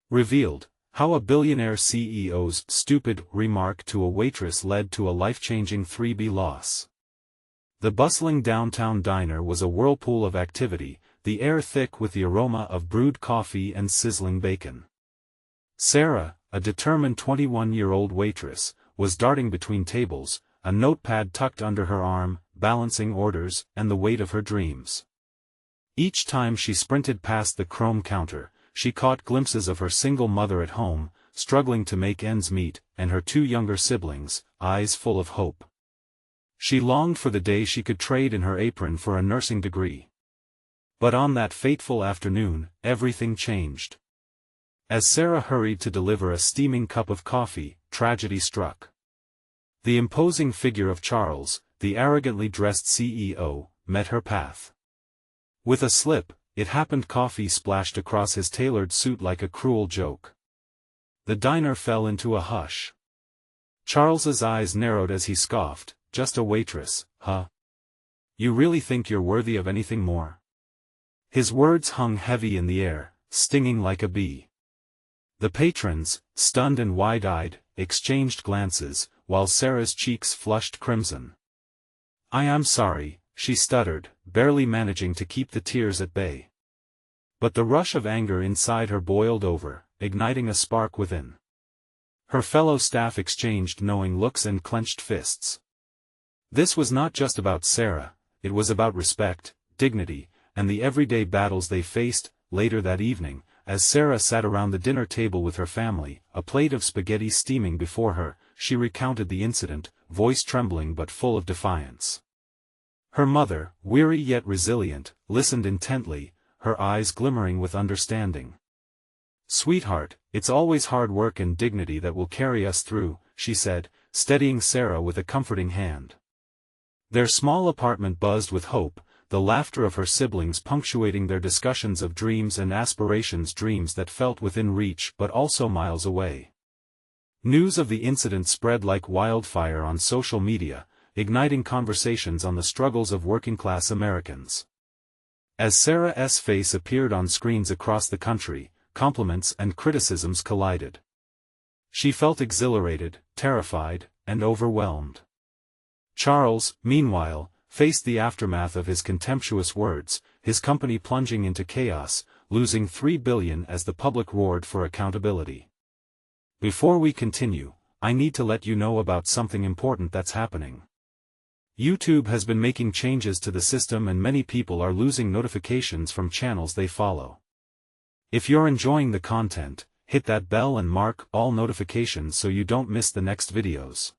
Revealed, how a billionaire CEO's stupid remark to a waitress led to a life-changing 3B loss. The bustling downtown diner was a whirlpool of activity, the air thick with the aroma of brewed coffee and sizzling bacon. Sarah, a determined 21-year-old waitress, was darting between tables, a notepad tucked under her arm, balancing orders and the weight of her dreams. Each time she sprinted past the chrome counter, she caught glimpses of her single mother at home, struggling to make ends meet, and her two younger siblings, eyes full of hope. She longed for the day she could trade in her apron for a nursing degree. But on that fateful afternoon, everything changed. As Sarah hurried to deliver a steaming cup of coffee, tragedy struck. The imposing figure of Charles, the arrogantly dressed CEO, met her path. With a slip, it happened coffee splashed across his tailored suit like a cruel joke. The diner fell into a hush. Charles's eyes narrowed as he scoffed, "Just a waitress, huh? You really think you're worthy of anything more?" His words hung heavy in the air, stinging like a bee. The patrons, stunned and wide-eyed, exchanged glances, while Sarah's cheeks flushed crimson. "I am sorry," she stuttered, barely managing to keep the tears at bay. But the rush of anger inside her boiled over, igniting a spark within. Her fellow staff exchanged knowing looks and clenched fists. This was not just about Sarah, it was about respect, dignity, and the everyday battles they faced. Later that evening, as Sarah sat around the dinner table with her family, a plate of spaghetti steaming before her, she recounted the incident, voice trembling but full of defiance. Her mother, weary yet resilient, listened intently, her eyes glimmering with understanding. "Sweetheart, it's always hard work and dignity that will carry us through," she said, steadying Sarah with a comforting hand. Their small apartment buzzed with hope, the laughter of her siblings punctuating their discussions of dreams and aspirations, dreams that felt within reach but also miles away. News of the incident spread like wildfire on social media, igniting conversations on the struggles of working-class Americans. As Sarah's face appeared on screens across the country, compliments and criticisms collided. She felt exhilarated, terrified, and overwhelmed. Charles, meanwhile, faced the aftermath of his contemptuous words, his company plunging into chaos, losing $3 billion as the public roared for accountability. Before we continue, I need to let you know about something important that's happening. YouTube has been making changes to the system and many people are losing notifications from channels they follow. If you're enjoying the content, hit that bell and mark all notifications so you don't miss the next videos.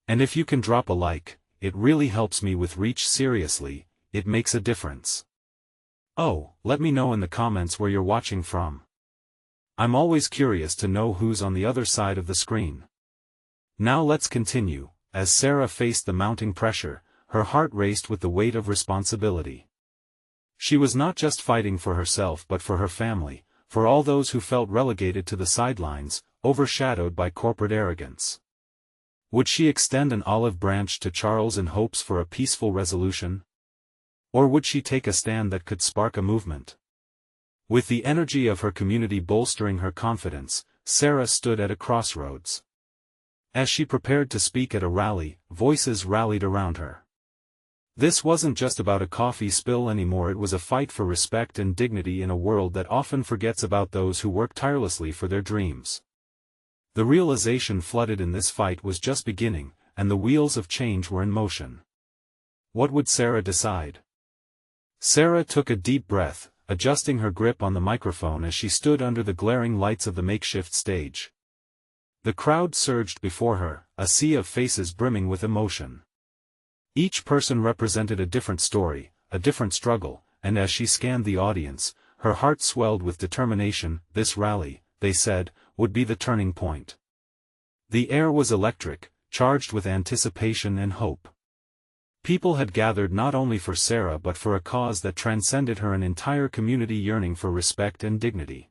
And if you can drop a like, it really helps me with reach. Seriously, it makes a difference. Oh, let me know in the comments where you're watching from. I'm always curious to know who's on the other side of the screen. Now let's continue. As Sarah faced the mounting pressure, her heart raced with the weight of responsibility. She was not just fighting for herself but for her family, for all those who felt relegated to the sidelines, overshadowed by corporate arrogance. Would she extend an olive branch to Charles in hopes for a peaceful resolution? Or would she take a stand that could spark a movement? With the energy of her community bolstering her confidence, Sarah stood at a crossroads. As she prepared to speak at a rally, voices rallied around her. This wasn't just about a coffee spill anymore, it was a fight for respect and dignity in a world that often forgets about those who work tirelessly for their dreams. The realization flooded in this fight was just beginning, and the wheels of change were in motion. What would Sarah decide? Sarah took a deep breath, adjusting her grip on the microphone as she stood under the glaring lights of the makeshift stage. The crowd surged before her, a sea of faces brimming with emotion. Each person represented a different story, a different struggle, and as she scanned the audience, her heart swelled with determination. This rally, they said, would be the turning point. The air was electric, charged with anticipation and hope. People had gathered not only for Sarah but for a cause that transcended her, an entire community yearning for respect and dignity.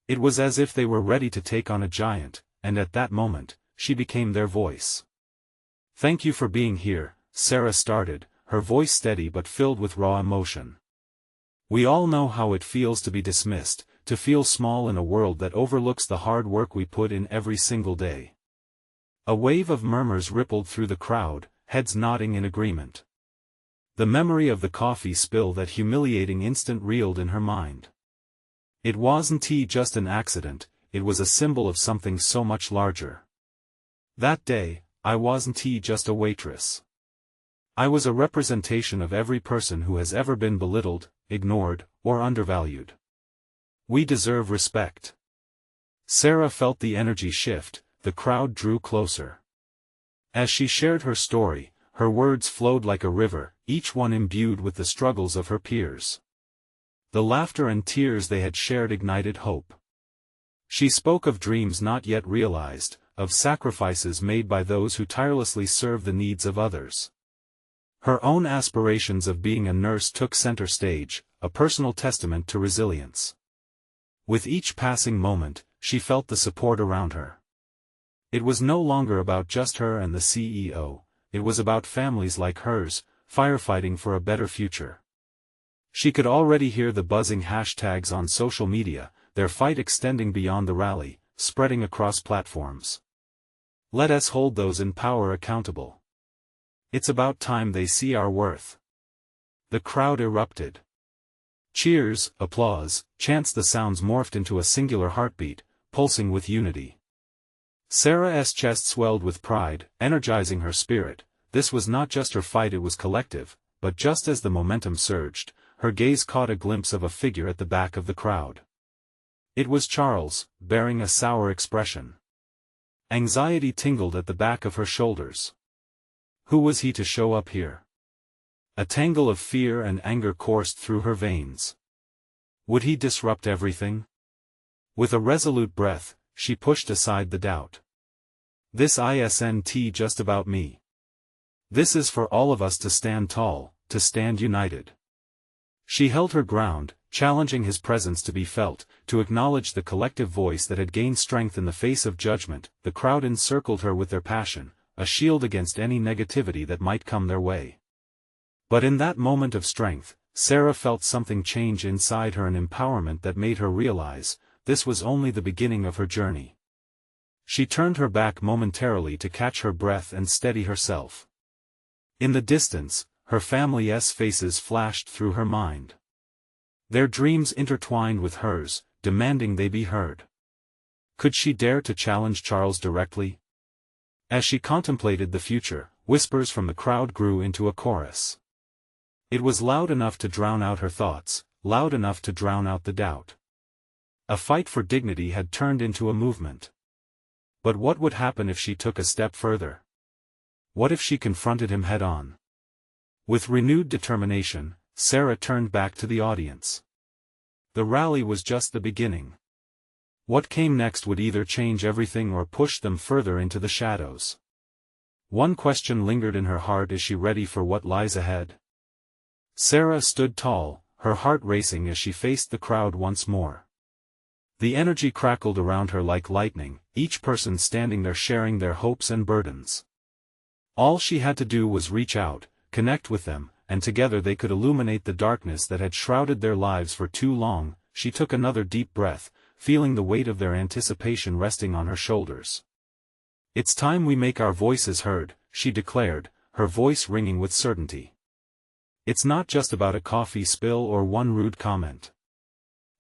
It was as if they were ready to take on a giant, and at that moment, she became their voice. "Thank you for being here," Sarah started, her voice steady but filled with raw emotion. "We all know how it feels to be dismissed, to feel small in a world that overlooks the hard work we put in every single day. A wave of murmurs rippled through the crowd, heads nodding in agreement. The memory of the coffee spill, that humiliating instant, reeled in her mind. It wasn't just an accident, it was a symbol of something so much larger. That day, I wasn't just a waitress. I was a representation of every person who has ever been belittled, ignored, or undervalued. We deserve respect. Sarah felt the energy shift, the crowd drew closer. As she shared her story, her words flowed like a river, each one imbued with the struggles of her peers. The laughter and tears they had shared ignited hope. She spoke of dreams not yet realized, of sacrifices made by those who tirelessly serve the needs of others. Her own aspirations of being a nurse took center stage, a personal testament to resilience. With each passing moment, she felt the support around her. It was no longer about just her and the CEO, it was about families like hers, firefighting for a better future. She could already hear the buzzing hashtags on social media, their fight extending beyond the rally, spreading across platforms. Let us hold those in power accountable. It's about time they see our worth. The crowd erupted. Cheers, applause, chants, the sounds morphed into a singular heartbeat, pulsing with unity. Sarah's chest swelled with pride, energizing her spirit. This was not just her fight, it was collective, but just as the momentum surged, her gaze caught a glimpse of a figure at the back of the crowd. It was Charles, bearing a sour expression. Anxiety tingled at the back of her shoulders. Who was he to show up here? A tangle of fear and anger coursed through her veins. Would he disrupt everything? With a resolute breath, she pushed aside the doubt. This isn't just about me. This is for all of us to stand tall, to stand united. She held her ground, challenging his presence to be felt, to acknowledge the collective voice that had gained strength in the face of judgment. The crowd encircled her with their passion, a shield against any negativity that might come their way. But in that moment of strength, Sarah felt something change inside her, an empowerment that made her realize, this was only the beginning of her journey. She turned her back momentarily to catch her breath and steady herself. In the distance, her family's faces flashed through her mind. Their dreams intertwined with hers, demanding they be heard. Could she dare to challenge Charles directly? As she contemplated the future, whispers from the crowd grew into a chorus. It was loud enough to drown out her thoughts, loud enough to drown out the doubt. A fight for dignity had turned into a movement. But what would happen if she took a step further? What if she confronted him head-on? With renewed determination, Sarah turned back to the audience. The rally was just the beginning. What came next would either change everything or push them further into the shadows. One question lingered in her heart: is she ready for what lies ahead? Sarah stood tall, her heart racing as she faced the crowd once more. The energy crackled around her like lightning, each person standing there sharing their hopes and burdens. All she had to do was reach out, connect with them, and together they could illuminate the darkness that had shrouded their lives for too long. She took another deep breath, feeling the weight of their anticipation resting on her shoulders. It's time we make our voices heard, she declared, her voice ringing with certainty. It's not just about a coffee spill or one rude comment.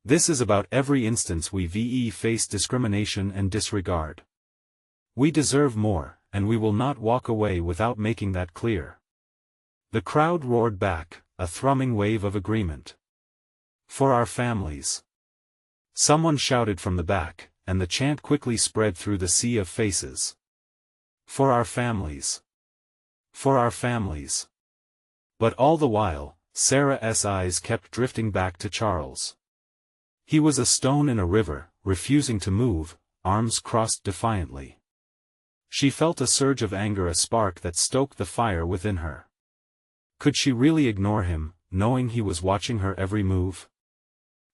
This is about every instance we've faced discrimination and disregard. We deserve more, and we will not walk away without making that clear. The crowd roared back, a thrumming wave of agreement. For our families. Someone shouted from the back, and the chant quickly spread through the sea of faces. For our families. For our families. But all the while, Sarah's eyes kept drifting back to Charles. He was a stone in a river, refusing to move, arms crossed defiantly. She felt a surge of anger, a spark that stoked the fire within her. Could she really ignore him, knowing he was watching her every move?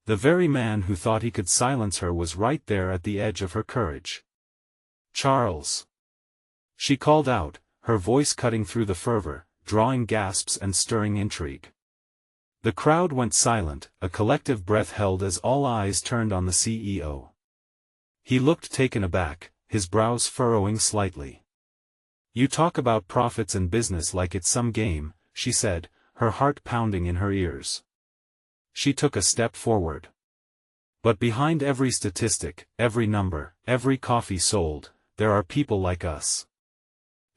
The very man who thought he could silence her was right there at the edge of her courage. Charles! She called out, her voice cutting through the fervor, drawing gasps and stirring intrigue. The crowd went silent, a collective breath held as all eyes turned on the CEO. He looked taken aback, his brows furrowing slightly. "You talk about profits and business like it's some game," she said, her heart pounding in her ears. She took a step forward. "But behind every statistic, every number, every coffee sold, there are people like us.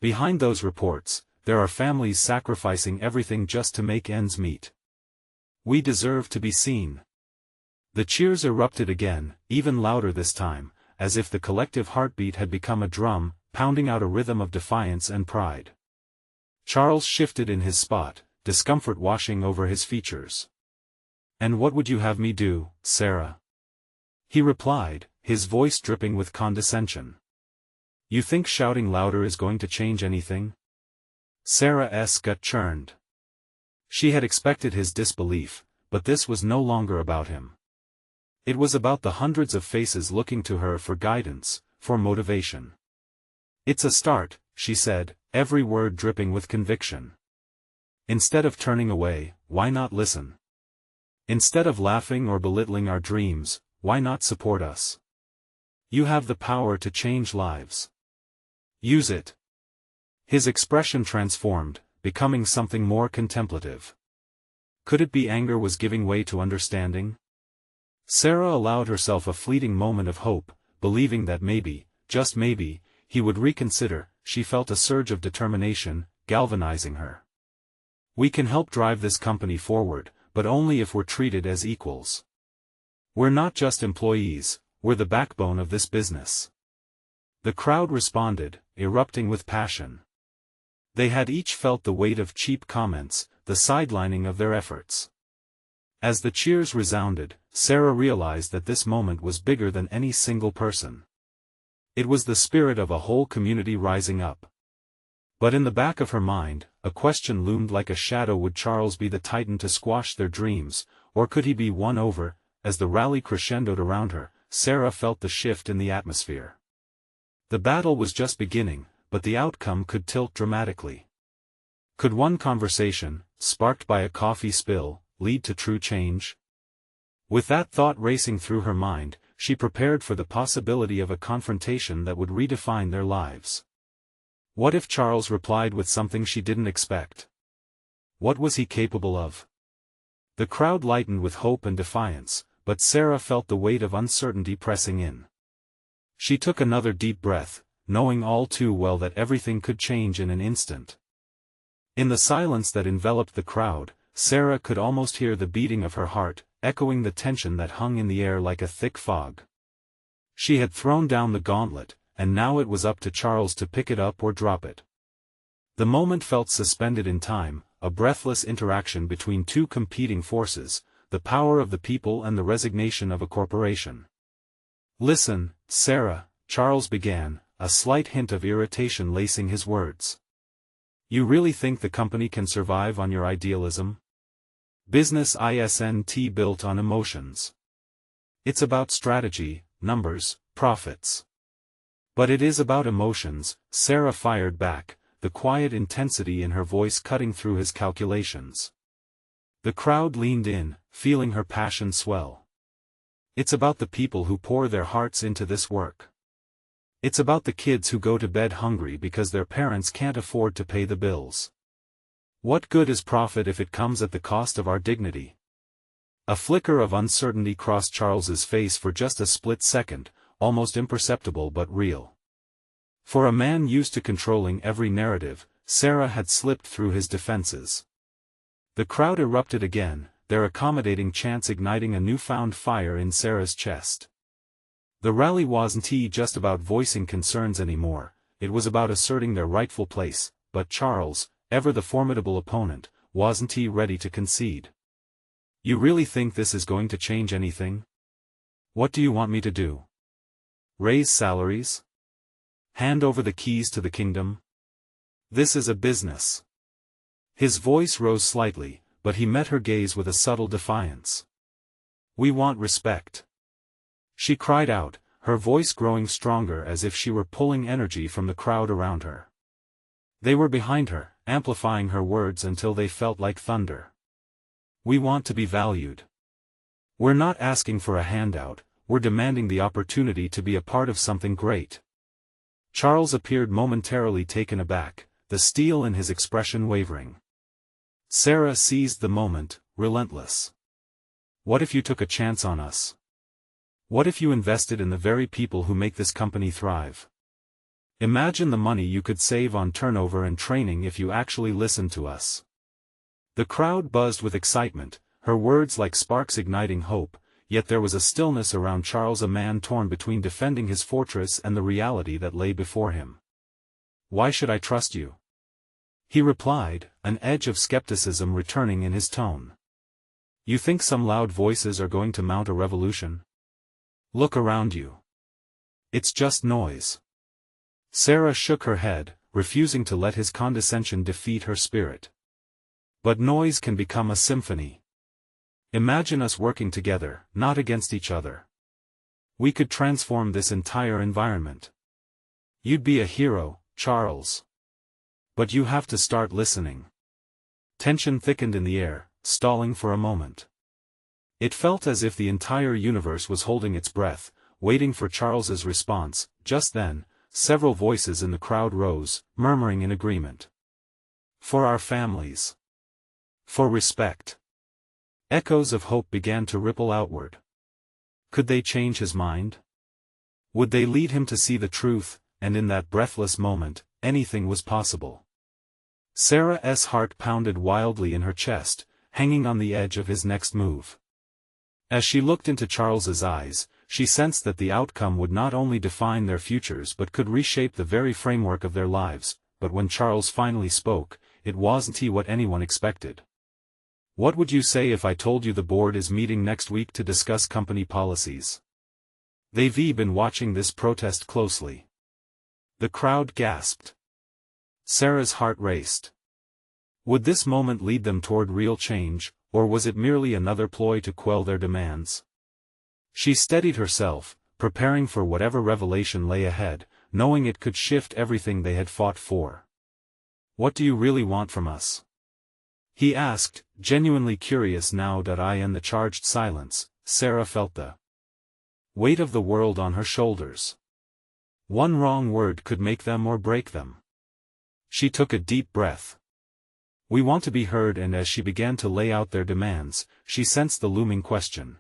Behind those reports, there are families sacrificing everything just to make ends meet. We deserve to be seen." The cheers erupted again, even louder this time, as if the collective heartbeat had become a drum, pounding out a rhythm of defiance and pride. Charles shifted in his spot, discomfort washing over his features. "And what would you have me do, Sarah?" he replied, his voice dripping with condescension. "You think shouting louder is going to change anything?" Sarah's gut churned. She had expected his disbelief, but this was no longer about him. It was about the hundreds of faces looking to her for guidance, for motivation. "It's a start," she said, every word dripping with conviction. "Instead of turning away, why not listen? Instead of laughing or belittling our dreams, why not support us? You have the power to change lives. Use it." His expression transformed, becoming something more contemplative. Could it be anger was giving way to understanding? Sarah allowed herself a fleeting moment of hope, believing that maybe, just maybe, he would reconsider. She felt a surge of determination, galvanizing her. "We can help drive this company forward, but only if we're treated as equals. We're not just employees, we're the backbone of this business." The crowd responded, erupting with passion. They had each felt the weight of cheap comments, the sidelining of their efforts. As the cheers resounded, Sarah realized that this moment was bigger than any single person. It was the spirit of a whole community rising up. But in the back of her mind, a question loomed like a shadow: would Charles be the titan to squash their dreams, or could he be won over? As the rally crescendoed around her, Sarah felt the shift in the atmosphere. The battle was just beginning, but the outcome could tilt dramatically. Could one conversation, sparked by a coffee spill, lead to true change? With that thought racing through her mind, she prepared for the possibility of a confrontation that would redefine their lives. What if Charles replied with something she didn't expect? What was he capable of? The crowd lightened with hope and defiance, but Sarah felt the weight of uncertainty pressing in. She took another deep breath, knowing all too well that everything could change in an instant. In the silence that enveloped the crowd, Sarah could almost hear the beating of her heart, echoing the tension that hung in the air like a thick fog. She had thrown down the gauntlet, and now it was up to Charles to pick it up or drop it. The moment felt suspended in time, a breathless interaction between two competing forces, the power of the people and the resignation of a corporation. "Listen, Sarah," Charles began, a slight hint of irritation lacing his words. "You really think the company can survive on your idealism? Business isn't built on emotions. It's about strategy, numbers, profits." "But it is about emotions," Sarah fired back, the quiet intensity in her voice cutting through his calculations. The crowd leaned in, feeling her passion swell. "It's about the people who pour their hearts into this work. It's about the kids who go to bed hungry because their parents can't afford to pay the bills. What good is profit if it comes at the cost of our dignity?" A flicker of uncertainty crossed Charles's face for just a split second, almost imperceptible but real. For a man used to controlling every narrative, Sarah had slipped through his defenses. The crowd erupted again, their accommodating chants igniting a newfound fire in Sarah's chest. The rally wasn't just about voicing concerns anymore, it was about asserting their rightful place, but Charles, ever the formidable opponent, wasn't he ready to concede. "You really think this is going to change anything? What do you want me to do? Raise salaries? Hand over the keys to the kingdom? This is a business." His voice rose slightly, but he met her gaze with a subtle defiance. "We want respect," she cried out, her voice growing stronger as if she were pulling energy from the crowd around her. They were behind her, amplifying her words until they felt like thunder. We want to be valued. We're not asking for a handout, we're demanding the opportunity to be a part of something great. Charles appeared momentarily taken aback, the steel in his expression wavering. Sarah seized the moment, relentless. What if you took a chance on us? What if you invested in the very people who make this company thrive? Imagine the money you could save on turnover and training if you actually listened to us. The crowd buzzed with excitement, her words like sparks igniting hope, yet there was a stillness around Charles, a man torn between defending his fortress and the reality that lay before him. Why should I trust you? He replied, an edge of skepticism returning in his tone. You think some loud voices are going to mount a revolution? Look around you. It's just noise. Sarah shook her head, refusing to let his condescension defeat her spirit. But noise can become a symphony. Imagine us working together, not against each other. We could transform this entire environment. You'd be a hero, Charles. But you have to start listening. Tension thickened in the air, stalling for a moment. It felt as if the entire universe was holding its breath, waiting for Charles's response. Just then, several voices in the crowd rose, murmuring in agreement. For our families. For respect. Echoes of hope began to ripple outward. Could they change his mind? Would they lead him to see the truth? And in that breathless moment, anything was possible. Sarah's heart pounded wildly in her chest, hanging on the edge of his next move. As she looked into Charles's eyes, she sensed that the outcome would not only define their futures but could reshape the very framework of their lives. But when Charles finally spoke, it wasn't what anyone expected. What would you say if I told you the board is meeting next week to discuss company policies? They've been watching this protest closely. The crowd gasped. Sarah's heart raced. Would this moment lead them toward real change, or was it merely another ploy to quell their demands? She steadied herself, preparing for whatever revelation lay ahead, knowing it could shift everything they had fought for. What do you really want from us? He asked, genuinely curious. Now that I in the charged silence, Sarah felt the weight of the world on her shoulders. One wrong word could make them or break them. She took a deep breath. We want to be heard, and as she began to lay out their demands, she sensed the looming question.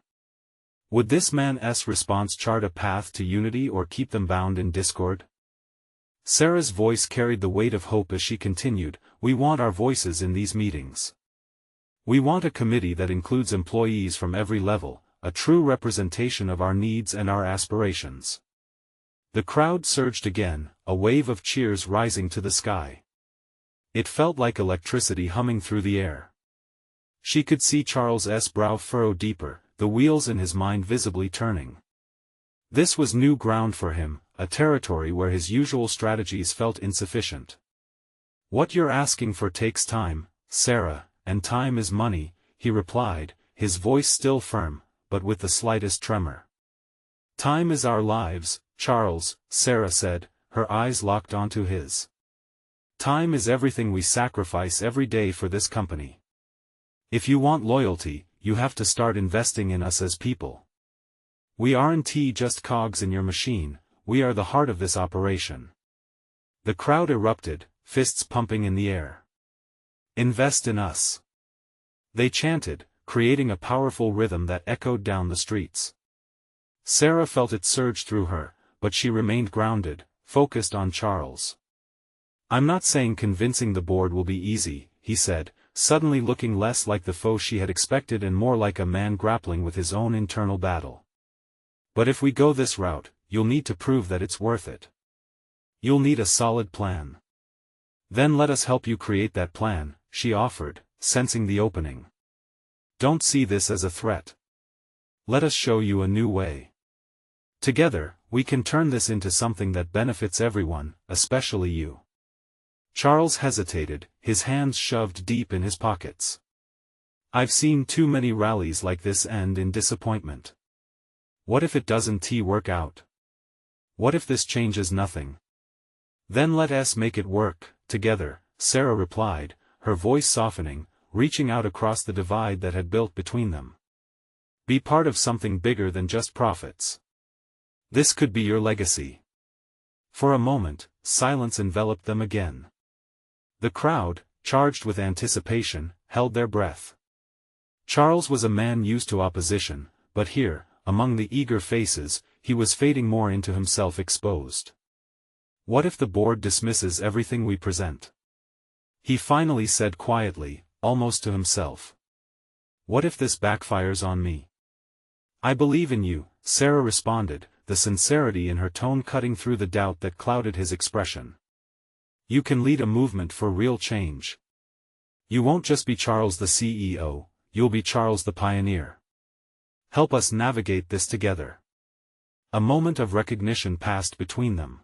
Would this man's response chart a path to unity or keep them bound in discord? Sarah's voice carried the weight of hope as she continued, we want our voices in these meetings. We want a committee that includes employees from every level, a true representation of our needs and our aspirations. The crowd surged again, a wave of cheers rising to the sky. It felt like electricity humming through the air. She could see Charles's brow furrow deeper, the wheels in his mind visibly turning. This was new ground for him, a territory where his usual strategies felt insufficient. What you're asking for takes time, Sarah, and time is money, he replied, his voice still firm, but with the slightest tremor. Time is our lives, Charles, Sarah said, her eyes locked onto his. Time is everything we sacrifice every day for this company. If you want loyalty, you have to start investing in us as people. We aren't just cogs in your machine, we are the heart of this operation. The crowd erupted, fists pumping in the air. Invest in us. They chanted, creating a powerful rhythm that echoed down the streets. Sarah felt it surge through her, but she remained grounded, focused on Charles. I'm not saying convincing the board will be easy, he said, suddenly looking less like the foe she had expected and more like a man grappling with his own internal battle. But if we go this route, you'll need to prove that it's worth it. You'll need a solid plan. Then let us help you create that plan, she offered, sensing the opening. Don't see this as a threat. Let us show you a new way. Together, we can turn this into something that benefits everyone, especially you. Charles hesitated, his hands shoved deep in his pockets. I've seen too many rallies like this end in disappointment. What if it doesn't work out? What if this changes nothing? Then let us make it work, together, Sarah replied, her voice softening, reaching out across the divide that had built between them. Be part of something bigger than just profits. This could be your legacy. For a moment, silence enveloped them again. The crowd, charged with anticipation, held their breath. Charles was a man used to opposition, but here, among the eager faces, he was fading more into himself exposed. What if the board dismisses everything we present? He finally said quietly, almost to himself. What if this backfires on me? I believe in you, Sarah responded, the sincerity in her tone cutting through the doubt that clouded his expression. You can lead a movement for real change. You won't just be Charles the CEO, you'll be Charles the pioneer. Help us navigate this together. A moment of recognition passed between them.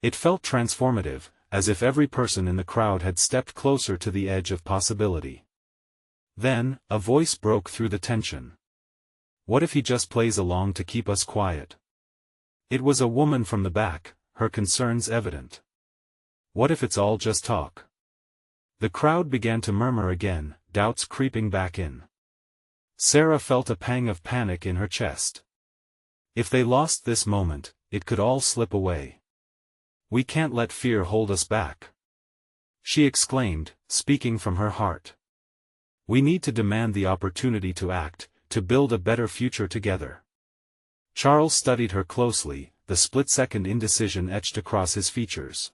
It felt transformative, as if every person in the crowd had stepped closer to the edge of possibility. Then, a voice broke through the tension. What if he just plays along to keep us quiet? It was a woman from the back, her concerns evident. What if it's all just talk? The crowd began to murmur again, doubts creeping back in. Sarah felt a pang of panic in her chest. If they lost this moment, it could all slip away. We can't let fear hold us back. She exclaimed, speaking from her heart. We need to demand the opportunity to act, to build a better future together. Charles studied her closely, the split-second indecision etched across his features.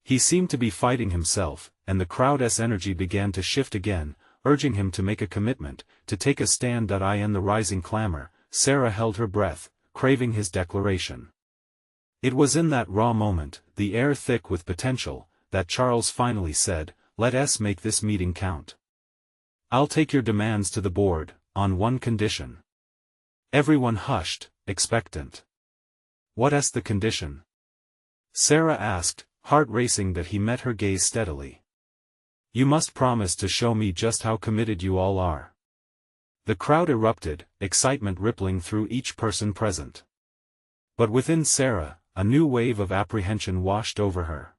He seemed to be fighting himself, and the crowd's energy began to shift again, urging him to make a commitment, to take a stand. In the rising clamor, Sarah held her breath, craving his declaration. It was in that raw moment, the air thick with potential, that Charles finally said, "Let us make this meeting count. I'll take your demands to the board, on one condition." Everyone hushed, expectant. What's the condition? Sarah asked, heart racing that he met her gaze steadily. You must promise to show me just how committed you all are. The crowd erupted, excitement rippling through each person present. But within Sarah, a new wave of apprehension washed over her.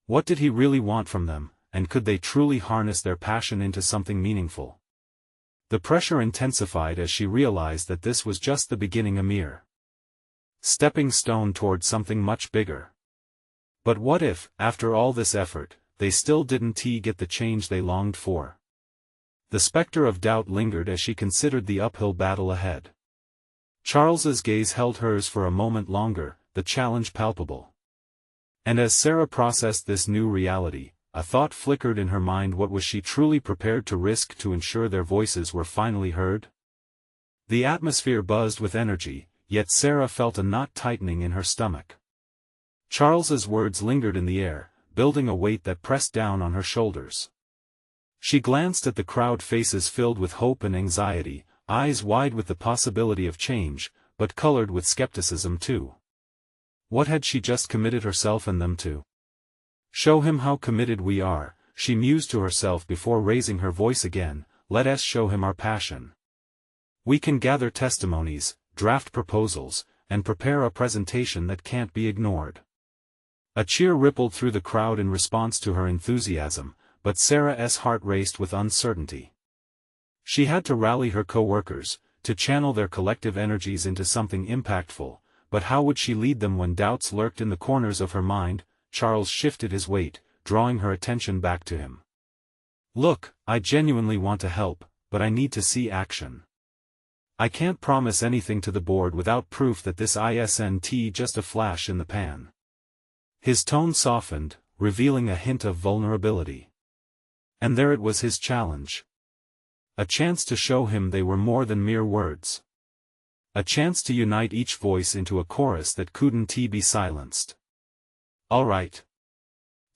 What did he really want from them, and could they truly harness their passion into something meaningful? The pressure intensified as she realized that this was just the beginning, a mere stepping stone toward something much bigger. But what if, after all this effort, they still didn't get the change they longed for? The specter of doubt lingered as she considered the uphill battle ahead. Charles's gaze held hers for a moment longer, the challenge palpable. And as Sarah processed this new reality, a thought flickered in her mind. What was she truly prepared to risk to ensure their voices were finally heard? The atmosphere buzzed with energy, yet Sarah felt a knot tightening in her stomach. Charles's words lingered in the air, building a weight that pressed down on her shoulders. She glanced at the crowd, faces filled with hope and anxiety, eyes wide with the possibility of change, but colored with skepticism too. What had she just committed herself and them to? Show him how committed we are, she mused to herself before raising her voice again. Let us show him our passion. We can gather testimonies, draft proposals, and prepare a presentation that can't be ignored. A cheer rippled through the crowd in response to her enthusiasm, but Sarah's heart raced with uncertainty. She had to rally her co-workers, to channel their collective energies into something impactful, but how would she lead them when doubts lurked in the corners of her mind? Charles shifted his weight, drawing her attention back to him. Look, I genuinely want to help, but I need to see action. I can't promise anything to the board without proof that this isn't just a flash in the pan. His tone softened, revealing a hint of vulnerability. And there it was, his challenge. A chance to show him they were more than mere words. A chance to unite each voice into a chorus that couldn't be silenced. All right.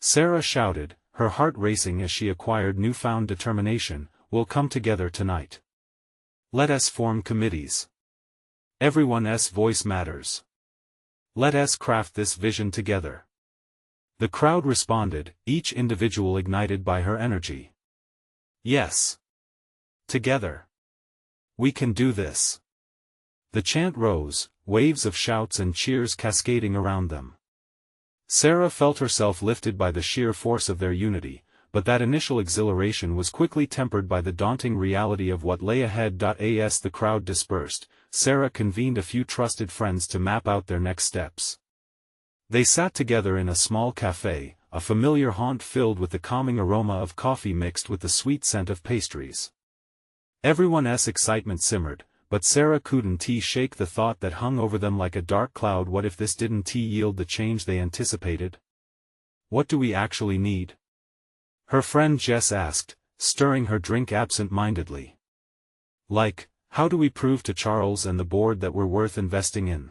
Sarah shouted, her heart racing as she acquired newfound determination. We'll come together tonight. Let us form committees. Everyone's voice matters. Let us craft this vision together. The crowd responded, each individual ignited by her energy. Yes. Together. We can do this. The chant rose, waves of shouts and cheers cascading around them. Sarah felt herself lifted by the sheer force of their unity, but that initial exhilaration was quickly tempered by the daunting reality of what lay ahead. As the crowd dispersed, Sarah convened a few trusted friends to map out their next steps. They sat together in a small cafe, a familiar haunt filled with the calming aroma of coffee mixed with the sweet scent of pastries. Everyone's excitement simmered, but Sarah couldn't shake the thought that hung over them like a dark cloud. What if this didn't yield the change they anticipated? What do we actually need? Her friend Jess asked, stirring her drink absent-mindedly. Like, how do we prove to Charles and the board that we're worth investing in?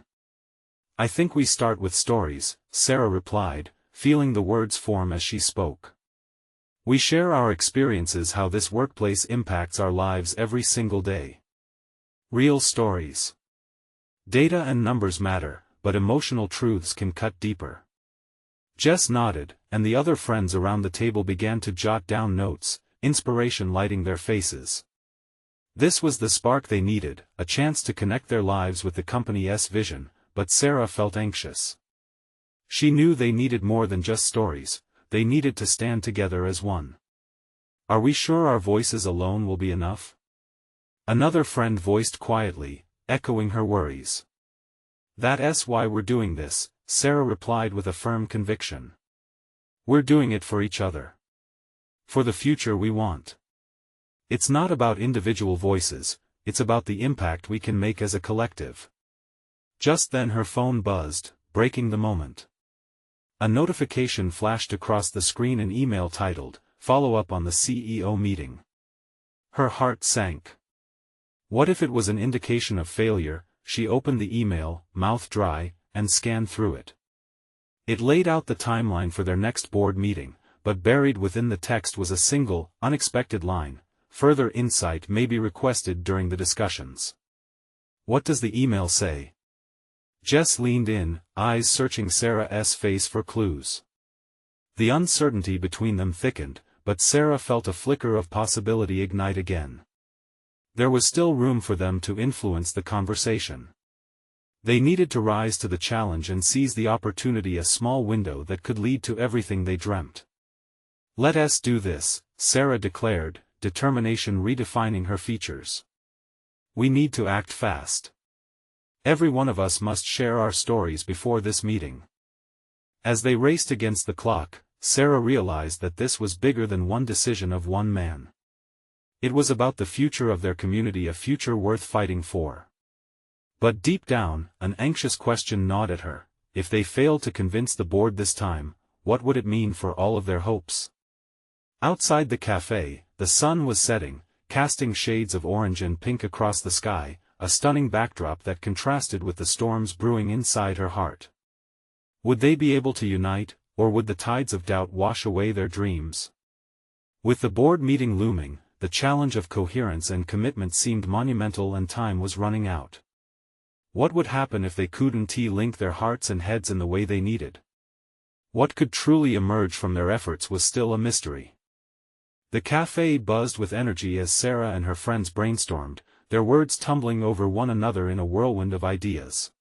I think we start with stories, Sarah replied, feeling the words form as she spoke. We share our experiences, how this workplace impacts our lives every single day. Real stories. Data and numbers matter, but emotional truths can cut deeper. Jess nodded, and the other friends around the table began to jot down notes, inspiration lighting their faces. This was the spark they needed, a chance to connect their lives with the company's vision, but Sarah felt anxious. She knew they needed more than just stories, they needed to stand together as one. Are we sure our voices alone will be enough? Another friend voiced quietly, echoing her worries. That's why we're doing this, Sarah replied with a firm conviction. We're doing it for each other. For the future we want. It's not about individual voices, it's about the impact we can make as a collective. Just then her phone buzzed, breaking the moment. A notification flashed across the screen, an email titled, "Follow up on the CEO meeting." Her heart sank. What if it was an indication of failure? She opened the email, mouth dry, and scanned through it. It laid out the timeline for their next board meeting, but buried within the text was a single, unexpected line: further insight may be requested during the discussions. What does the email say? Jess leaned in, eyes searching Sarah's face for clues. The uncertainty between them thickened, but Sarah felt a flicker of possibility ignite again. There was still room for them to influence the conversation. They needed to rise to the challenge and seize the opportunity, a small window that could lead to everything they dreamt. Let us do this, Sarah declared, determination redefining her features. We need to act fast. Every one of us must share our stories before this meeting. As they raced against the clock, Sarah realized that this was bigger than one decision of one man. It was about the future of their community, a future worth fighting for. But deep down, an anxious question gnawed at her: if they failed to convince the board this time, what would it mean for all of their hopes? Outside the cafe, the sun was setting, casting shades of orange and pink across the sky, a stunning backdrop that contrasted with the storms brewing inside her heart. Would they be able to unite, or would the tides of doubt wash away their dreams? With the board meeting looming, the challenge of coherence and commitment seemed monumental, and time was running out. What would happen if they couldn't link their hearts and heads in the way they needed? What could truly emerge from their efforts was still a mystery. The cafe buzzed with energy as Sarah and her friends brainstormed, their words tumbling over one another in a whirlwind of ideas.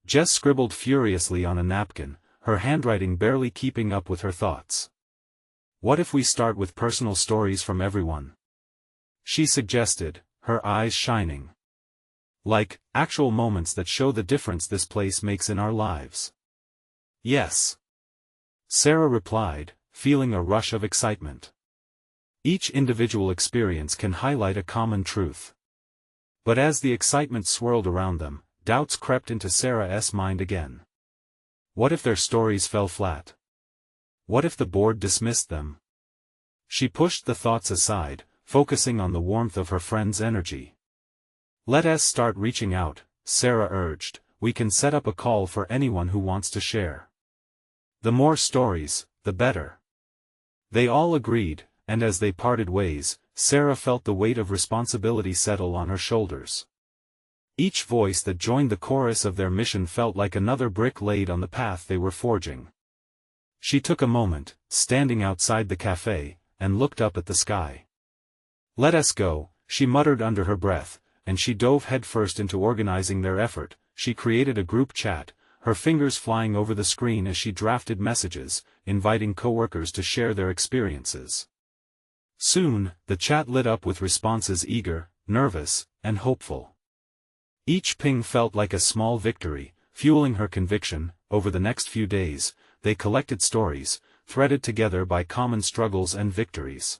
Jess scribbled furiously on a napkin, her handwriting barely keeping up with her thoughts. What if we start with personal stories from everyone? She suggested, her eyes shining. Like, actual moments that show the difference this place makes in our lives. Yes. Sarah replied, feeling a rush of excitement. Each individual experience can highlight a common truth. But as the excitement swirled around them, doubts crept into Sarah's mind again. What if their stories fell flat? What if the board dismissed them? She pushed the thoughts aside, focusing on the warmth of her friend's energy. Let us start reaching out, Sarah urged. We can set up a call for anyone who wants to share. The more stories, the better. They all agreed, and as they parted ways, Sarah felt the weight of responsibility settle on her shoulders. Each voice that joined the chorus of their mission felt like another brick laid on the path they were forging. She took a moment, standing outside the cafe, and looked up at the sky. Let us go, she muttered under her breath, and she dove headfirst into organizing their effort. She created a group chat, her fingers flying over the screen as she drafted messages, inviting coworkers to share their experiences. Soon, the chat lit up with responses eager, nervous, and hopeful. Each ping felt like a small victory, fueling her conviction. Over the next few days, they collected stories, threaded together by common struggles and victories.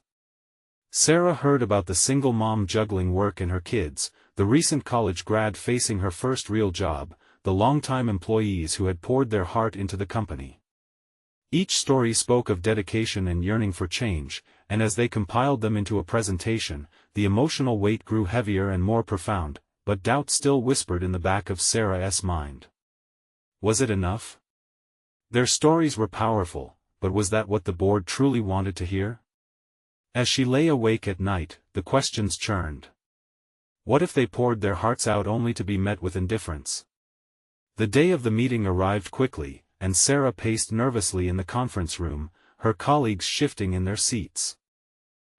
Sarah heard about the single mom juggling work and her kids, the recent college grad facing her first real job, the longtime employees who had poured their heart into the company. Each story spoke of dedication and yearning for change, and as they compiled them into a presentation, the emotional weight grew heavier and more profound, but doubt still whispered in the back of Sarah's mind. Was it enough? Their stories were powerful, but was that what the board truly wanted to hear? As she lay awake at night, the questions churned. What if they poured their hearts out only to be met with indifference? The day of the meeting arrived quickly, and Sarah paced nervously in the conference room, her colleagues shifting in their seats.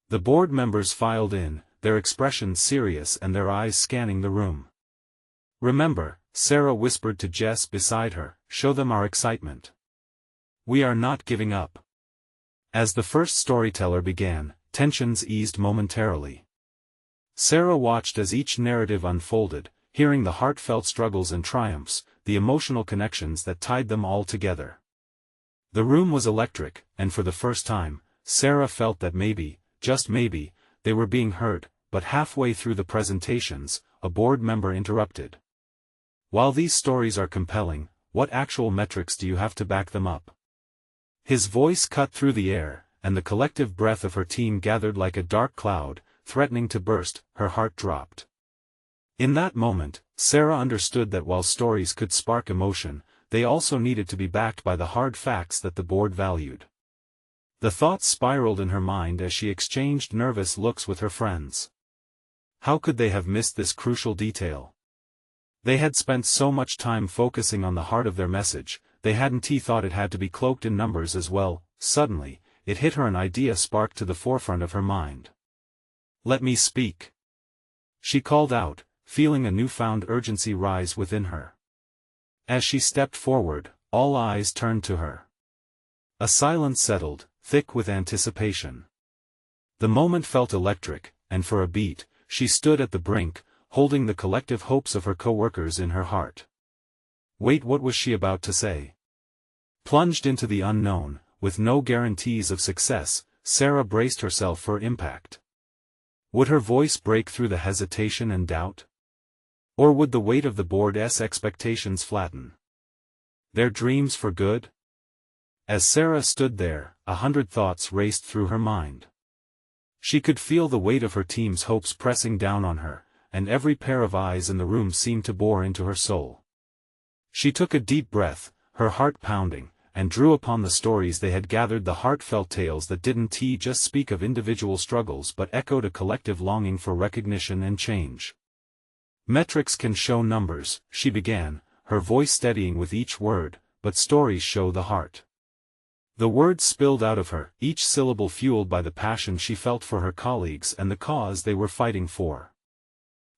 The board members filed in, their expressions serious and their eyes scanning the room. "Remember," Sarah whispered to Jess beside her, "show them our excitement. We are not giving up." As the first storyteller began, tensions eased momentarily. Sarah watched as each narrative unfolded, hearing the heartfelt struggles and triumphs, the emotional connections that tied them all together. The room was electric, and for the first time, Sarah felt that maybe, just maybe, they were being heard, but halfway through the presentations, a board member interrupted. "While these stories are compelling, what actual metrics do you have to back them up?" His voice cut through the air, and the collective breath of her team gathered like a dark cloud, threatening to burst. Her heart dropped. In that moment, Sarah understood that while stories could spark emotion, they also needed to be backed by the hard facts that the board valued. The thoughts spiraled in her mind as she exchanged nervous looks with her friends. How could they have missed this crucial detail? They had spent so much time focusing on the heart of their message, they hadn't thought it had to be cloaked in numbers as well. Suddenly, it hit her, an idea sparked to the forefront of her mind. "Let me speak," she called out, feeling a newfound urgency rise within her. As she stepped forward, all eyes turned to her. A silence settled, thick with anticipation. The moment felt electric, and for a beat, she stood at the brink, holding the collective hopes of her co-workers in her heart. Wait, what was she about to say? Plunged into the unknown, with no guarantees of success, Sarah braced herself for impact. Would her voice break through the hesitation and doubt? Or would the weight of the board's expectations flatten their dreams for good? As Sarah stood there, 100 thoughts raced through her mind. She could feel the weight of her team's hopes pressing down on her, and every pair of eyes in the room seemed to bore into her soul. She took a deep breath, her heart pounding, and drew upon the stories they had gathered, the heartfelt tales that didn't just speak of individual struggles but echoed a collective longing for recognition and change. "Metrics can show numbers," she began, her voice steadying with each word, "but stories show the heart." The words spilled out of her, each syllable fueled by the passion she felt for her colleagues and the cause they were fighting for.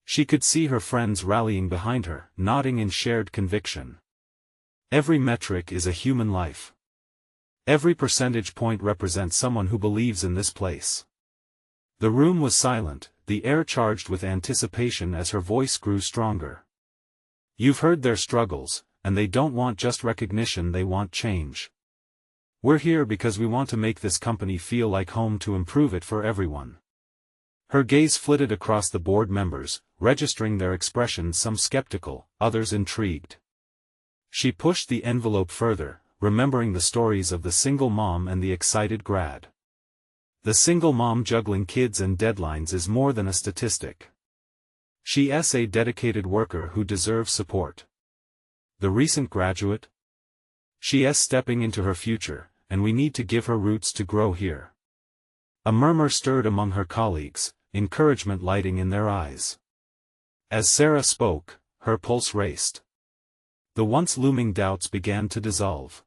She could see her friends rallying behind her, nodding in shared conviction. Every metric is a human life. Every percentage point represents someone who believes in this place. The room was silent, the air charged with anticipation as her voice grew stronger. "You've heard their struggles, and they don't want just recognition, they want change. We're here because we want to make this company feel like home, to improve it for everyone." Her gaze flitted across the board members, registering their expressions, some skeptical, others intrigued. She pushed the envelope further, remembering the stories of the single mom and the excited grad. The single mom juggling kids and deadlines is more than a statistic. She's a dedicated worker who deserves support. The recent graduate? She's stepping into her future, and we need to give her roots to grow here. A murmur stirred among her colleagues, encouragement lighting in their eyes. As Sarah spoke, her pulse raced. The once looming doubts began to dissolve.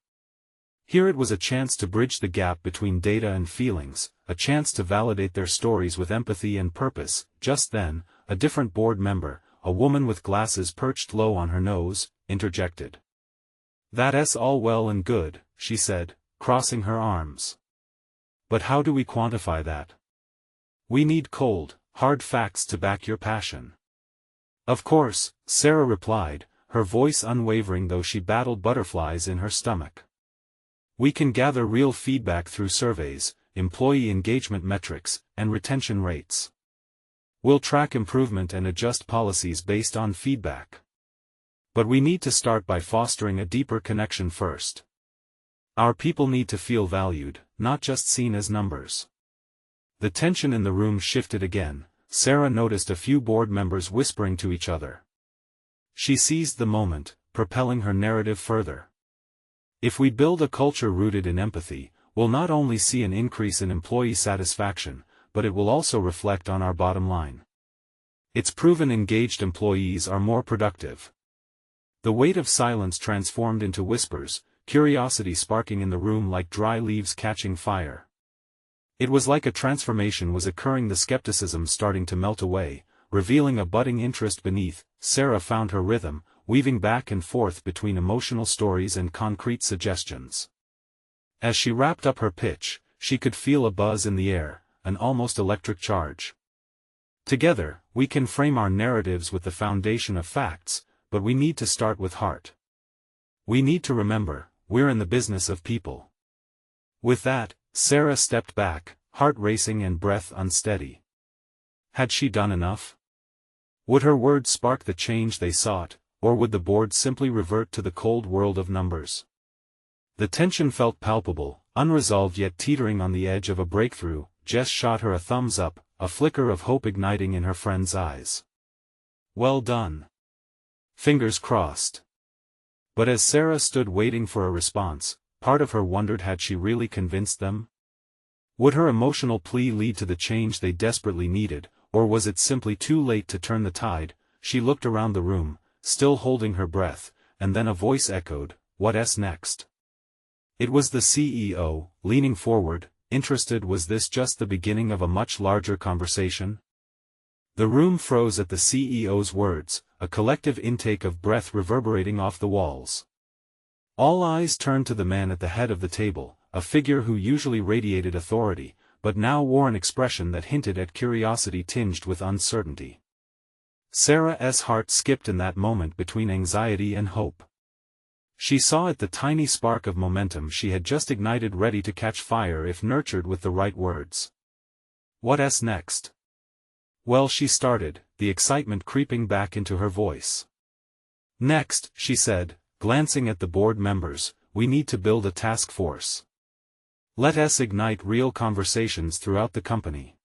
Here it was a chance to bridge the gap between data and feelings, a chance to validate their stories with empathy and purpose. Just then, a different board member, a woman with glasses perched low on her nose, interjected. That's all well and good, she said, crossing her arms. But how do we quantify that? We need cold, hard facts to back your passion. Of course, Sarah replied, her voice unwavering though she battled butterflies in her stomach. We can gather real feedback through surveys, employee engagement metrics, and retention rates. We'll track improvement and adjust policies based on feedback. But we need to start by fostering a deeper connection first. Our people need to feel valued, not just seen as numbers. The tension in the room shifted again. Sarah noticed a few board members whispering to each other. She seized the moment, propelling her narrative further. If we build a culture rooted in empathy, we'll not only see an increase in employee satisfaction, but it will also reflect on our bottom line. It's proven engaged employees are more productive. The weight of silence transformed into whispers, curiosity sparking in the room like dry leaves catching fire. It was like a transformation was occurring, the skepticism starting to melt away, revealing a budding interest beneath. Sarah found her rhythm, weaving back and forth between emotional stories and concrete suggestions. As she wrapped up her pitch, she could feel a buzz in the air, an almost electric charge. Together, we can frame our narratives with the foundation of facts, but we need to start with heart. We need to remember, we're in the business of people. With that, Sarah stepped back, heart racing and breath unsteady. Had she done enough? Would her words spark the change they sought, or would the board simply revert to the cold world of numbers? The tension felt palpable, unresolved yet teetering on the edge of a breakthrough. Jess shot her a thumbs up, a flicker of hope igniting in her friend's eyes. Well done. Fingers crossed. But as Sarah stood waiting for a response, part of her wondered, had she really convinced them? Would her emotional plea lead to the change they desperately needed, or was it simply too late to turn the tide? She looked around the room, still holding her breath, and then a voice echoed, "What's next?" It was the CEO, leaning forward, interested. Was this just the beginning of a much larger conversation? The room froze at the CEO's words, a collective intake of breath reverberating off the walls. All eyes turned to the man at the head of the table, a figure who usually radiated authority, but now wore an expression that hinted at curiosity tinged with uncertainty. Sarah's heart skipped in that moment between anxiety and hope. She saw it, the tiny spark of momentum she had just ignited, ready to catch fire if nurtured with the right words. What's next? Well, she started, the excitement creeping back into her voice. Next, she said, glancing at the board members, we need to build a task force. Let us ignite real conversations throughout the company.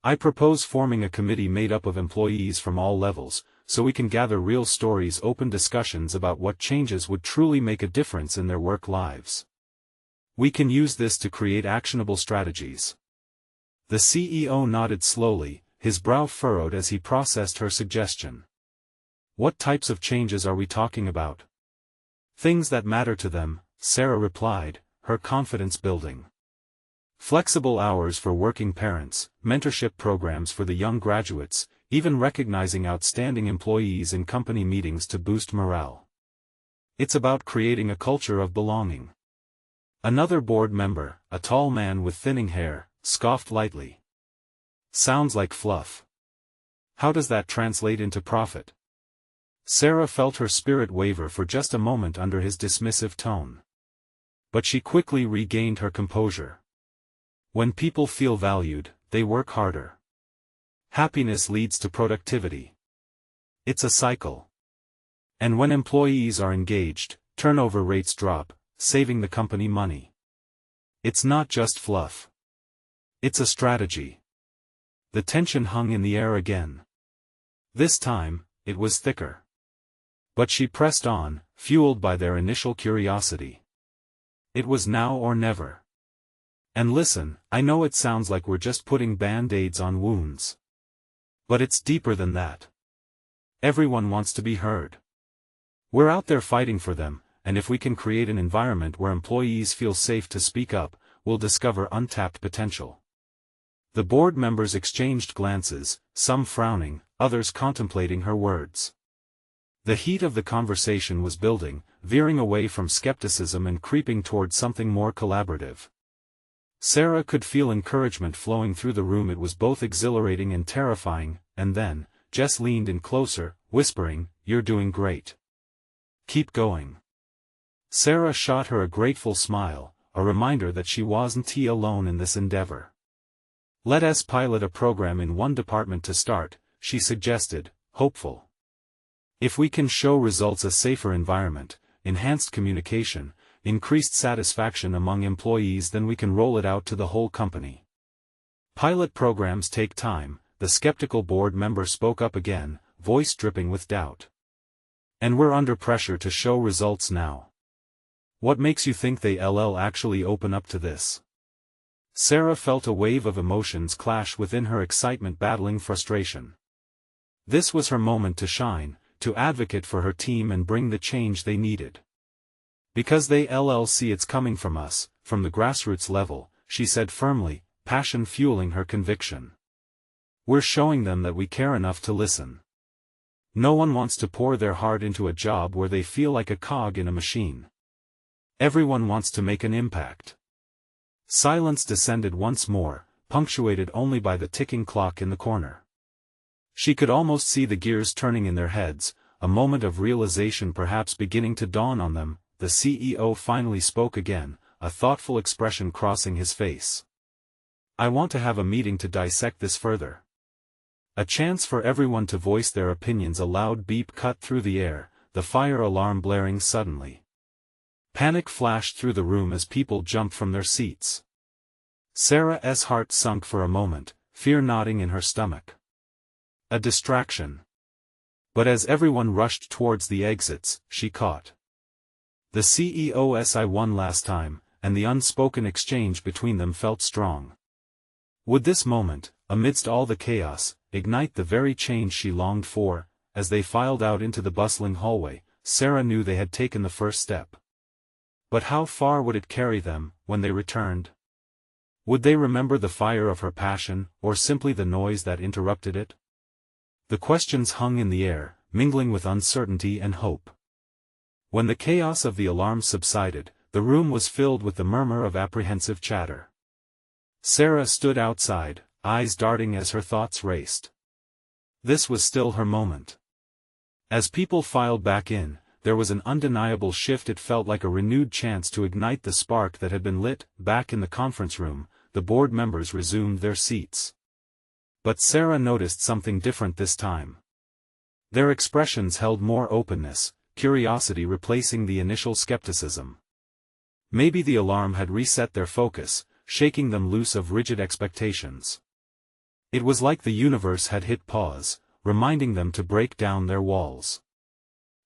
I propose forming a committee made up of employees from all levels, so we can gather real stories, open discussions about what changes would truly make a difference in their work lives. We can use this to create actionable strategies. The CEO nodded slowly, his brow furrowed as he processed her suggestion. What types of changes are we talking about? Things that matter to them, Sarah replied, her confidence building. Flexible hours for working parents, mentorship programs for the young graduates, even recognizing outstanding employees in company meetings to boost morale. It's about creating a culture of belonging. Another board member, a tall man with thinning hair, scoffed lightly. Sounds like fluff. How does that translate into profit? Sarah felt her spirit waver for just a moment under his dismissive tone. But she quickly regained her composure. When people feel valued, they work harder. Happiness leads to productivity. It's a cycle. And when employees are engaged, turnover rates drop, saving the company money. It's not just fluff. It's a strategy. The tension hung in the air again. This time, it was thicker. But she pressed on, fueled by their initial curiosity. It was now or never. And listen, I know it sounds like we're just putting band-aids on wounds. But it's deeper than that. Everyone wants to be heard. We're out there fighting for them, and if we can create an environment where employees feel safe to speak up, we'll discover untapped potential. The board members exchanged glances, some frowning, others contemplating her words. The heat of the conversation was building, veering away from skepticism and creeping toward something more collaborative. Sarah could feel encouragement flowing through the room. It was both exhilarating and terrifying, and then, Jess leaned in closer, whispering, "You're doing great. Keep going." Sarah shot her a grateful smile, a reminder that she wasn't alone in this endeavor. "Let us pilot a program in one department to start," she suggested, hopeful. "If we can show results, a safer environment, enhanced communication, increased satisfaction among employees, then we can roll it out to the whole company." "Pilot programs take time," the skeptical board member spoke up again, voice dripping with doubt. "And we're under pressure to show results now. What makes you think they'll actually open up to this?" Sarah felt a wave of emotions clash within her, excitement battling frustration. This was her moment to shine, to advocate for her team and bring the change they needed. "Because they'll see it's coming from us, from the grassroots level," she said firmly, passion fueling her conviction. "We're showing them that we care enough to listen. No one wants to pour their heart into a job where they feel like a cog in a machine. Everyone wants to make an impact." Silence descended once more, punctuated only by the ticking clock in the corner. She could almost see the gears turning in their heads, a moment of realization perhaps beginning to dawn on them. The CEO finally spoke again, a thoughtful expression crossing his face. "I want to have a meeting to dissect this further." A chance for everyone to voice their opinions. A loud beep cut through the air, the fire alarm blaring suddenly. Panic flashed through the room as people jumped from their seats. Sarah's heart sunk for a moment, fear knotting in her stomach. A distraction. But as everyone rushed towards the exits, she caught the CEO's eye one last time, and the unspoken exchange between them felt strong. Would this moment, amidst all the chaos, ignite the very change she longed for? As they filed out into the bustling hallway, Sarah knew they had taken the first step. But how far would it carry them, when they returned? Would they remember the fire of her passion, or simply the noise that interrupted it? The questions hung in the air, mingling with uncertainty and hope. When the chaos of the alarm subsided, the room was filled with the murmur of apprehensive chatter. Sarah stood outside, eyes darting as her thoughts raced. This was still her moment. As people filed back in, there was an undeniable shift. It felt like a renewed chance to ignite the spark that had been lit. Back in the conference room, the board members resumed their seats. But Sarah noticed something different this time. Their expressions held more openness, curiosity replacing the initial skepticism. Maybe the alarm had reset their focus, shaking them loose of rigid expectations. It was like the universe had hit pause, reminding them to break down their walls.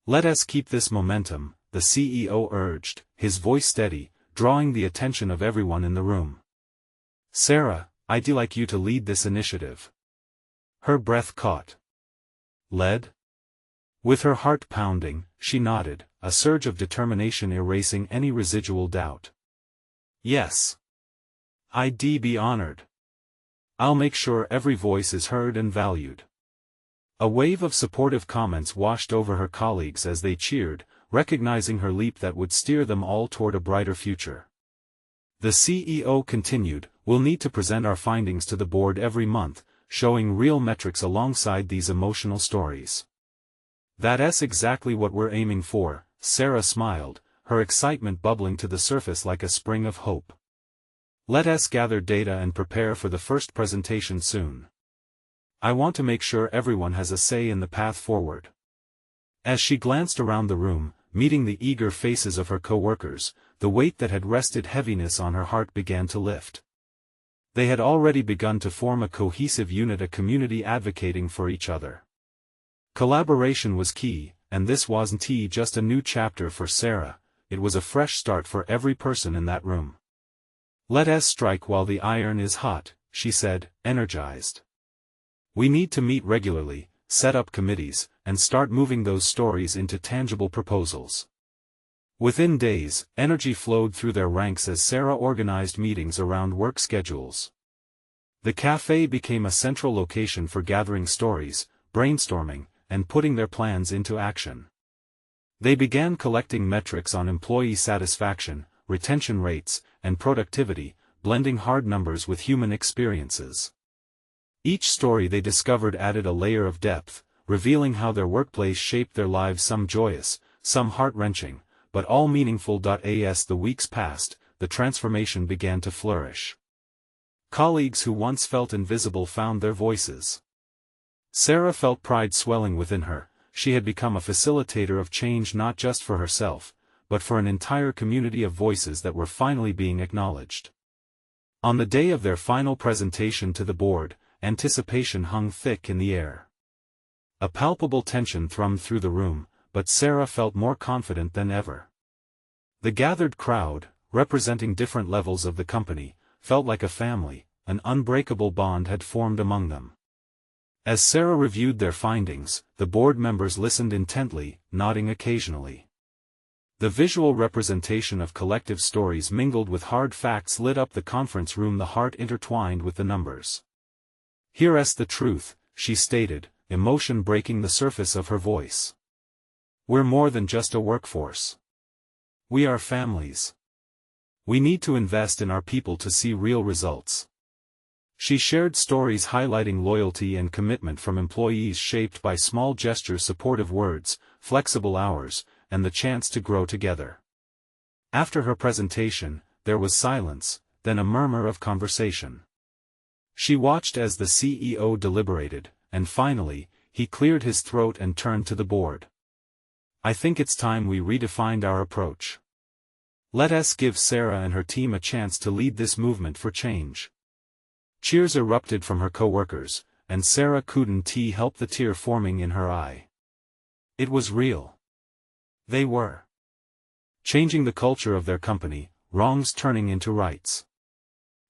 "Let us keep this momentum," the CEO urged, his voice steady, drawing the attention of everyone in the room. "Sarah, I'd like you to lead this initiative." Her breath caught. "Led?" With her heart pounding, she nodded, a surge of determination erasing any residual doubt. "Yes. I'd be honored. I'll make sure every voice is heard and valued." A wave of supportive comments washed over her colleagues as they cheered, recognizing her leap that would steer them all toward a brighter future. The CEO continued, "We'll need to present our findings to the board every month, showing real metrics alongside these emotional stories." "That's exactly what we're aiming for," Sarah smiled, her excitement bubbling to the surface like a spring of hope. "Let us gather data and prepare for the first presentation soon. I want to make sure everyone has a say in the path forward." As she glanced around the room, meeting the eager faces of her co-workers, the weight that had rested heaviness on her heart began to lift. They had already begun to form a cohesive unit, a community advocating for each other. Collaboration was key, and this wasn't just a new chapter for Sarah, it was a fresh start for every person in that room. "Let us strike while the iron is hot," she said, energized. "We need to meet regularly, set up committees, and start moving those stories into tangible proposals." Within days, energy flowed through their ranks as Sarah organized meetings around work schedules. The cafe became a central location for gathering stories, brainstorming, and putting their plans into action. They began collecting metrics on employee satisfaction, retention rates, and productivity, blending hard numbers with human experiences. Each story they discovered added a layer of depth, revealing how their workplace shaped their lives, some joyous, some heart-wrenching, but all meaningful. As the weeks passed, the transformation began to flourish. Colleagues who once felt invisible found their voices. Sarah felt pride swelling within her. She had become a facilitator of change, not just for herself, but for an entire community of voices that were finally being acknowledged. On the day of their final presentation to the board, anticipation hung thick in the air. A palpable tension thrummed through the room, but Sarah felt more confident than ever. The gathered crowd, representing different levels of the company, felt like a family. An unbreakable bond had formed among them. As Sarah reviewed their findings, the board members listened intently, nodding occasionally. The visual representation of collective stories mingled with hard facts lit up the conference room, the heart intertwined with the numbers. "Here's the truth," she stated, emotion breaking the surface of her voice. "We're more than just a workforce. We are families. We need to invest in our people to see real results." She shared stories highlighting loyalty and commitment from employees shaped by small gestures, supportive words, flexible hours, and the chance to grow together. After her presentation, there was silence, then a murmur of conversation. She watched as the CEO deliberated, and finally, he cleared his throat and turned to the board. "I think it's time we redefined our approach. Let us give Sarah and her team a chance to lead this movement for change." Cheers erupted from her coworkers, and Sarah couldn't help the tear forming in her eye. It was real. They were changing the culture of their company, wrongs turning into rights.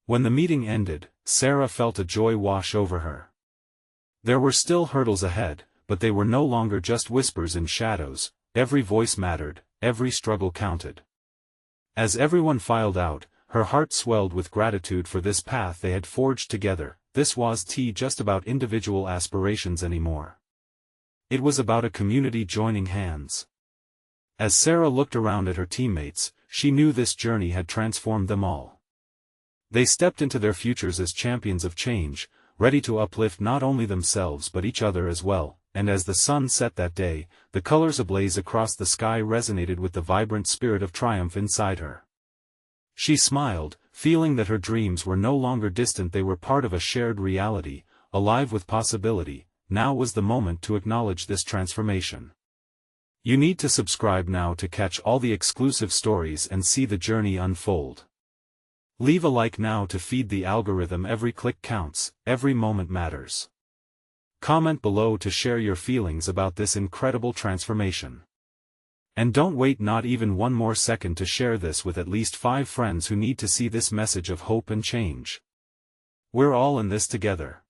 When the meeting ended, Sarah felt a joy wash over her. There were still hurdles ahead, but they were no longer just whispers in shadows. Every voice mattered, every struggle counted. As everyone filed out, her heart swelled with gratitude for this path they had forged together. This wasn't just about individual aspirations anymore. It was about a community joining hands. As Sarah looked around at her teammates, she knew this journey had transformed them all. They stepped into their futures as champions of change, ready to uplift not only themselves but each other as well. And as the sun set that day, the colors ablaze across the sky resonated with the vibrant spirit of triumph inside her. She smiled, feeling that her dreams were no longer distant, they were part of a shared reality, alive with possibility. Now was the moment to acknowledge this transformation. You need to subscribe now to catch all the exclusive stories and see the journey unfold. Leave a like now to feed the algorithm. Every click counts, every moment matters. Comment below to share your feelings about this incredible transformation. And don't wait not even one more second to share this with at least 5 friends who need to see this message of hope and change. We're all in this together.